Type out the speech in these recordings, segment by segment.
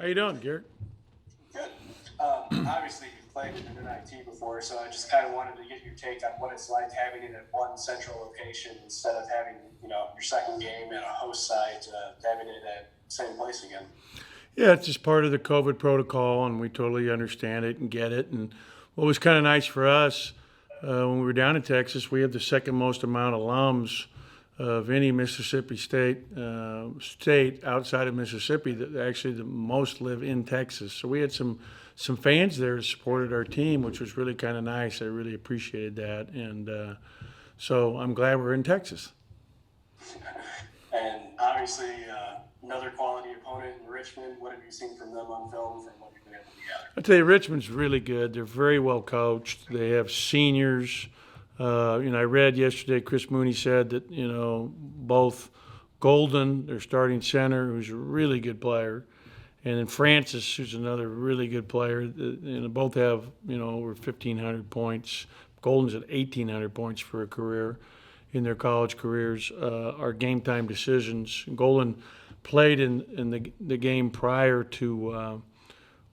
How you doing, Garrett? Good. Obviously, you've played in an NIT before, so I just kind of wanted to get your take on what it's like having it at one central location instead of having, your second game at a host site, having it at the same place again. Yeah, it's just part of the COVID protocol, and we totally understand it and get it. And what was kind of nice for us when we were down in Texas, we have the second most amount of alums of any Mississippi state outside of Mississippi. That actually the most live in Texas. So we had some fans there that supported our team, which was really kind of nice. I really appreciated that, and so I'm glad we're in Texas. And obviously, another quality opponent in Richmond. What have you seen from them on film from what you've been able to gather? I tell you, Richmond's really good. They're very well coached. They have seniors. I read yesterday Chris Mooney said that both Golden, their starting center, who's a really good player, and then Francis, who's another really good player. Both have over 1,500 points. Golden's at 1,800 points for a career in their college careers. Are game time decisions. Golden played in the game prior to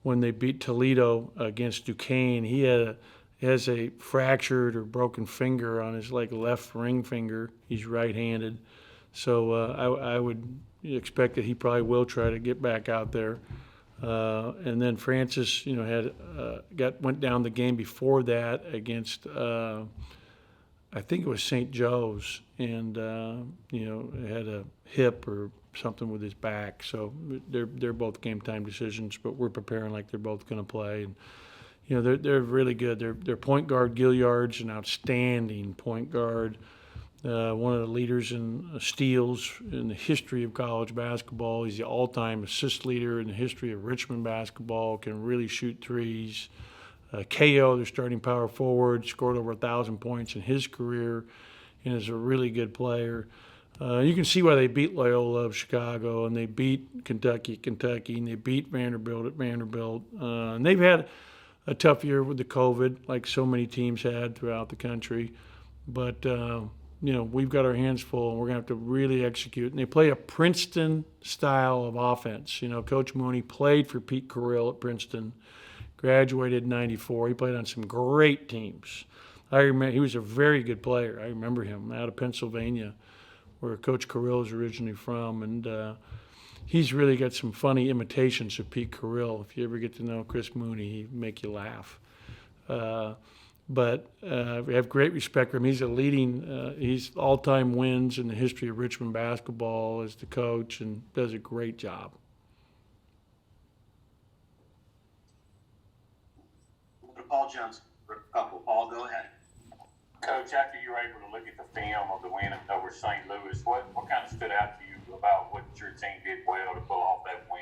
when they beat Toledo against Duquesne. He has a fractured or broken finger on his left ring finger. He's right-handed, so I would expect that he probably will try to get back out there. And then Francis, went down the game before that against I think it was St. Joe's, and had a hip or something with his back. So they're both game time decisions, but we're preparing like they're both going to play. And they're really good. Their point guard Gilliard's an outstanding point guard, one of the leaders in steals in the history of college basketball. He's the all-time assist leader in the history of Richmond basketball. Can really shoot threes. KO, their starting power forward, scored over 1,000 points in his career, and is a really good player. You can see why they beat Loyola of Chicago, and they beat Kentucky, and they beat Vanderbilt at Vanderbilt. And they've had a tough year with the COVID, like so many teams had throughout the country. But, we've got our hands full, and we're going to have to really execute. And they play a Princeton style of offense. Coach Mooney played for Pete Carrill at Princeton, graduated in '94. He played on some great teams. I remember he was a very good player. I remember him out of Pennsylvania, where Coach Carrill is originally from, and he's really got some funny imitations of Pete Carrill. If you ever get to know Chris Mooney, he'd make you laugh. But we have great respect for him. He's he's all-time wins in the history of Richmond basketball as the coach, and does a great job. Paul Johnson, for a couple. Paul, go ahead. Coach, after you were able to look at the film of the win over St. Louis, what kind of stood out to you about what your team did well to pull off that win?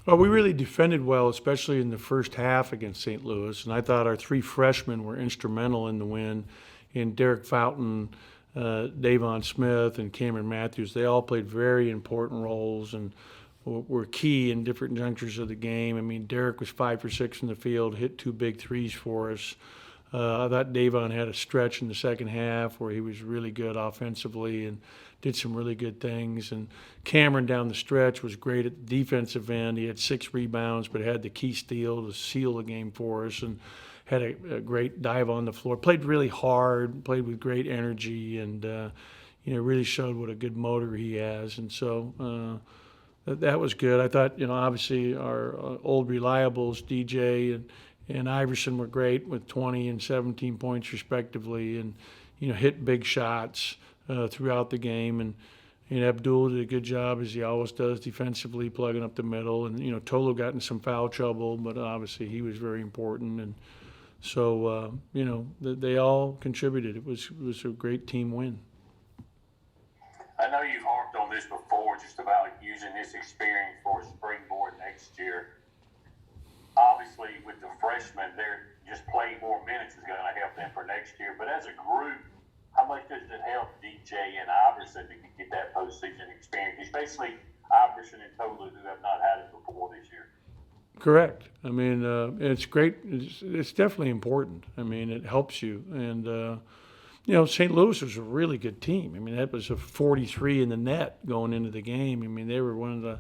Well, we really defended well, especially in the first half against St. Louis, and I thought our three freshmen were instrumental in the win. In Derek Fountain, Davon Smith, and Cameron Matthews, they all played very important roles and were key in different junctures of the game. I mean, Derek was 5 for 6 in the field, hit 2 big threes for us. I thought Davon had a stretch in the second half where he was really good offensively and did some really good things. And Cameron down the stretch was great at the defensive end. He had 6 rebounds, but had the key steal to seal the game for us, and had a great dive on the floor. Played really hard, played with great energy, and really showed what a good motor he has. And so that was good. I thought, obviously our old reliables, DJ and Iverson, were great with 20 and 17 points respectively, and hit big shots throughout the game. And Abdul did a good job, as he always does, defensively, plugging up the middle. And Tolo got in some foul trouble, but obviously he was very important. And so they all contributed. It was a great team win. I know you've harped on this before, just about using this experience for a springboard next year. Obviously, with the freshmen, they're just playing more minutes is going to help them for next year. But as a group, how much does it help DJ and Iverson to get that postseason experience, especially Iverson and Tolu, who have not had it before this year? Correct. I mean, it's great. It's definitely important. I mean, it helps you. And St. Louis was a really good team. I mean, that was a 43 in the net going into the game. I mean, they were one of the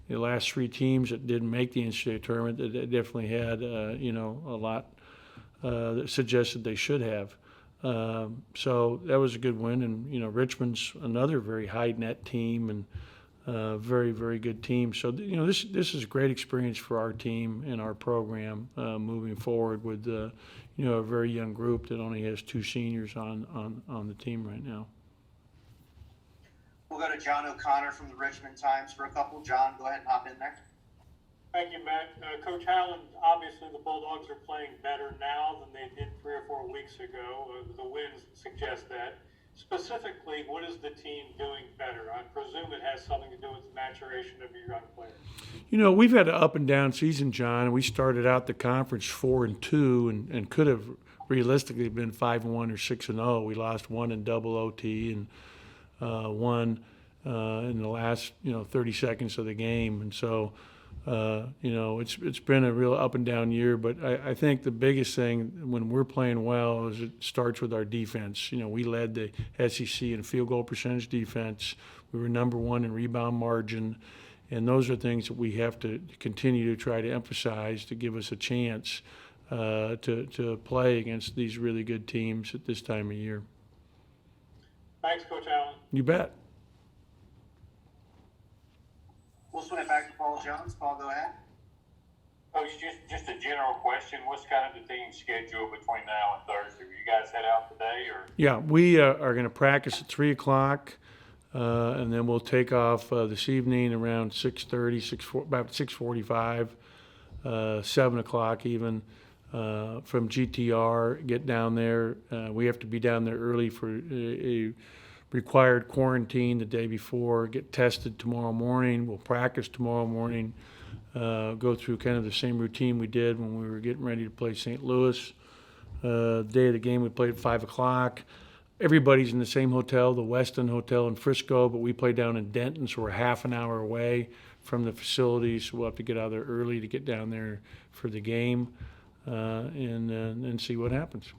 the last three teams that didn't make the NCAA tournament, that definitely had, a lot that suggested they should have. So that was a good win. And, Richmond's another very high net team and very, very good team. So, this is a great experience for our team and our program moving forward with, a very young group that only has two seniors on the team right now. We'll go to John O'Connor from the Richmond Times for a couple. John, go ahead and hop in there. Thank you, Matt. Coach Howland, obviously the Bulldogs are playing better now than they did 3 or 4 weeks ago. The wins suggest that. Specifically, what is the team doing better? I presume it has something to do with the maturation of your young players. We've had an up and down season, John. We started out the conference 4-2 and could have realistically been 5-1 or 6-0. We lost one in double OT and one in the last 30 seconds of the game, and so it's been a real up and down year. But I think the biggest thing when we're playing well is it starts with our defense. We led the SEC in field goal percentage defense. We were number 1 in rebound margin, and those are things that we have to continue to try to emphasize to give us a chance to play against these really good teams at this time of year. Thanks, Coach Allen. You bet. We'll swing it back to Paul Jones. Paul, go ahead. Coach, just a general question. What's kind of the team schedule between now and Thursday? Will you guys head out today, or? Yeah, we are going to practice at 3 o'clock, and then we'll take off this evening around 6:30, about 6:45, 7 o'clock even, from GTR, get down there. We have to be down there early for a required quarantine the day before, get tested tomorrow morning. We'll practice tomorrow morning, go through kind of the same routine we did when we were getting ready to play St. Louis. Day of the game, we played at 5 o'clock. Everybody's in the same hotel, the Westin Hotel in Frisco, but we play down in Denton, so we're half an hour away from the facility, so we'll have to get out of there early to get down there for the game and see what happens.